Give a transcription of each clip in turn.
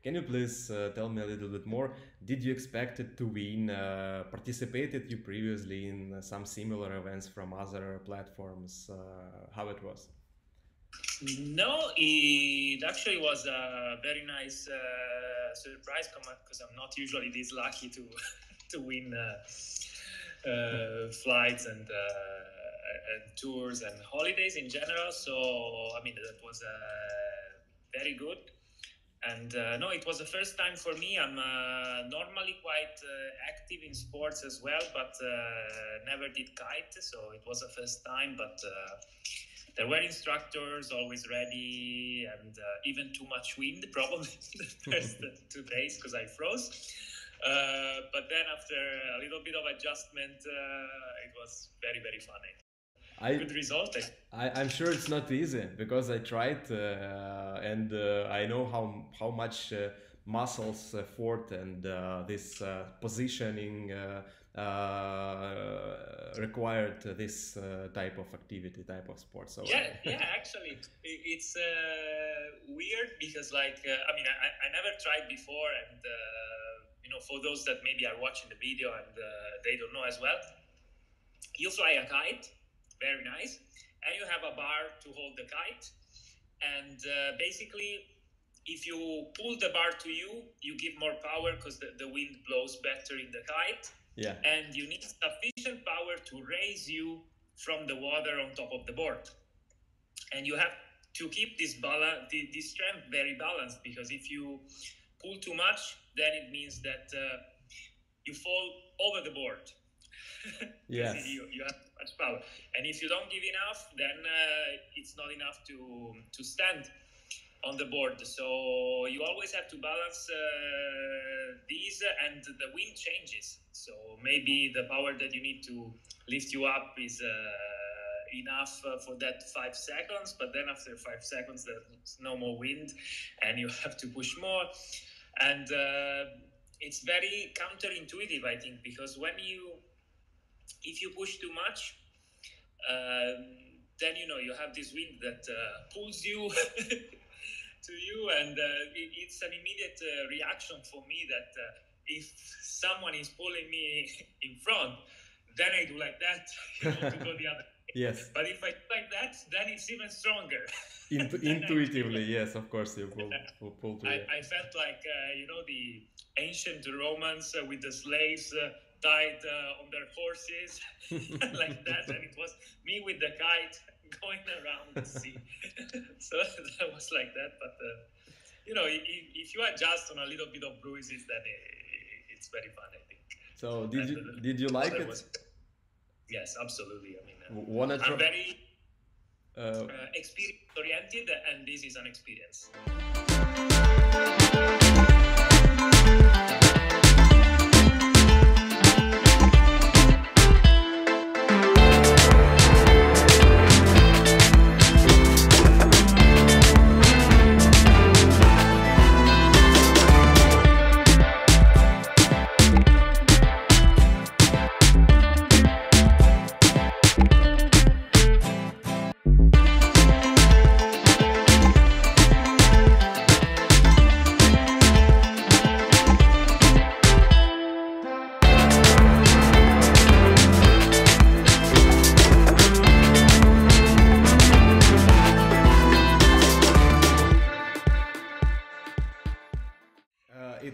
Can you please tell me a little bit more? Did you expect it to win? Participated you previously in some similar events from other platforms? How it was? No, it actually was a very nice surprise because I'm not usually this lucky to to win flights and tours and holidays in general. So I mean that was very good. And no, it was the first time for me. I'm normally quite active in sports as well, but never did kite. So it was the first time, but there were instructors always ready, and even too much wind probably the first 2 days because I froze. But then after a little bit of adjustment, it was very, very funny. Good result. I'm sure it's not easy because I tried and I know how much muscles effort and this positioning required this type of activity, type of sport. So yeah, actually, it's weird because I mean, I never tried before, and you know, for those that maybe are watching the video and they don't know as well, you fly a kite, very nice, and you have a bar to hold the kite, and basically if you pull the bar to you, you give more power because the wind blows better in the kite. Yeah. And you need sufficient power to raise you from the water on top of the board. And you have to keep this strength very balanced, because if you pull too much, then it means that you fall over the board. Yes. You have too much power. And if you don't give enough, then it's not enough to stand on the board. So you always have to balance these, and the wind changes. So maybe the power that you need to lift you up is enough for that 5 seconds, but then after 5 seconds there's no more wind and you have to push more. And it's very counterintuitive, I think, because if you push too much, then you have this wind that pulls you to you, and it's an immediate reaction for me that if someone is pulling me in front, then I do like that to go the other way. Yes. But if I do like that, then it's even stronger. Intuitively, yes, of course, you pull to it. I felt like the ancient Romans with the slaves tied on their horses like that, and it was me with the kite going around the sea. So that was like that. But if you adjust on a little bit of bruises, then it's very fun, I think. So did you like it? Yes, absolutely. I mean, I'm very experience oriented, and this is an experience.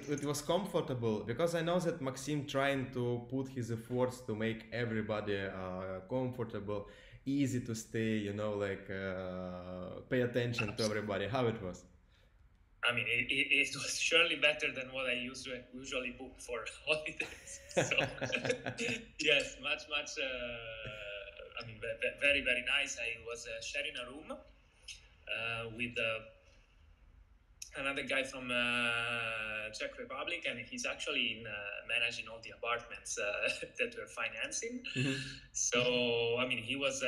It was comfortable because I know that Maxim trying to put his efforts to make everybody comfortable, easy to stay, pay attention to everybody. How it was? I mean, it was surely better than what I usually book for holidays. So, yes, much. I mean, very, very nice. I was sharing a room with another guy from Czech Republic, and he's actually managing all the apartments that we're financing. Mm-hmm. So, I mean, he was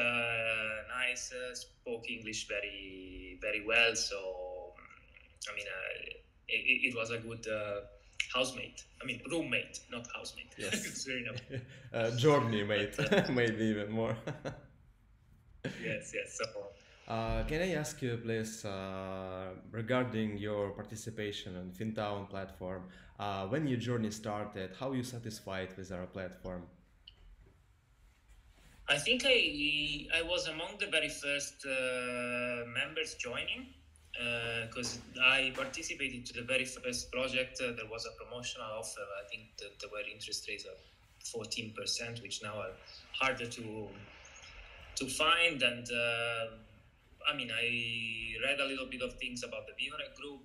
nice, spoke English very, very well. So, I mean, it was a good housemate. I mean, roommate, not housemate. Yes. Very journey mate, maybe even more. Yes. So Can I ask you, please, regarding your participation on Fintown platform, when your journey started, how you satisfied with our platform? I think I was among the very first members joining because I participated to the very first project. There was a promotional offer. I think that there were interest rates of 14%, which now are harder to find. And I mean, I read a little bit of things about the Vihorev group,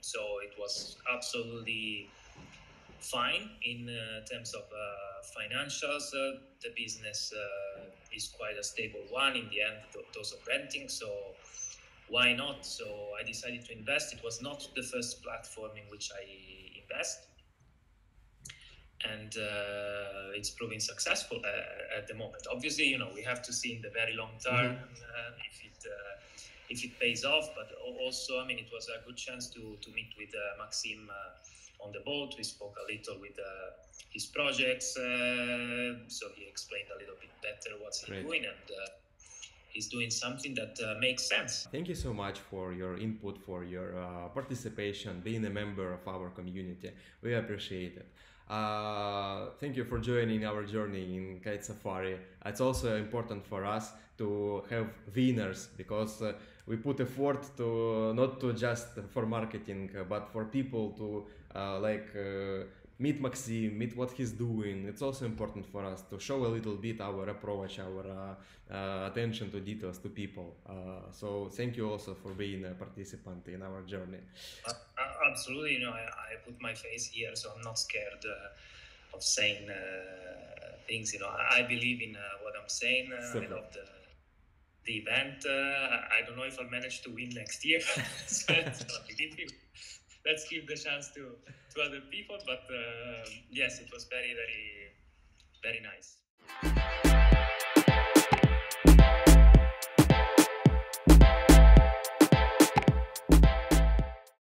so it was absolutely fine in terms of financials. The business is quite a stable one in the end, those of renting, so why not? So I decided to invest. It was not the first platform in which I invest, and it's proving successful at the moment. Obviously, you know, we have to see in the very long term if it pays off, but also, I mean, it was a good chance to meet with Maxim on the boat. We spoke a little with his projects, so he explained a little bit better what's he doing, and he's doing something that makes sense. Thank you so much for your input, for your participation, being a member of our community. We appreciate it. Thank you for joining our journey in Kite Safari. It's also important for us to have winners, because we put effort to not to just for marketing, but for people to meet Maxim, meet what he's doing. It's also important for us to show a little bit our approach, our attention to details to people. So thank you also for being a participant in our journey. Absolutely, you know, I put my face here, so I'm not scared of saying things. You know, I believe in what I'm saying. I love the event. I don't know if I'll manage to win next year. So let's give the chance to other people. But yes, it was very, very, very nice.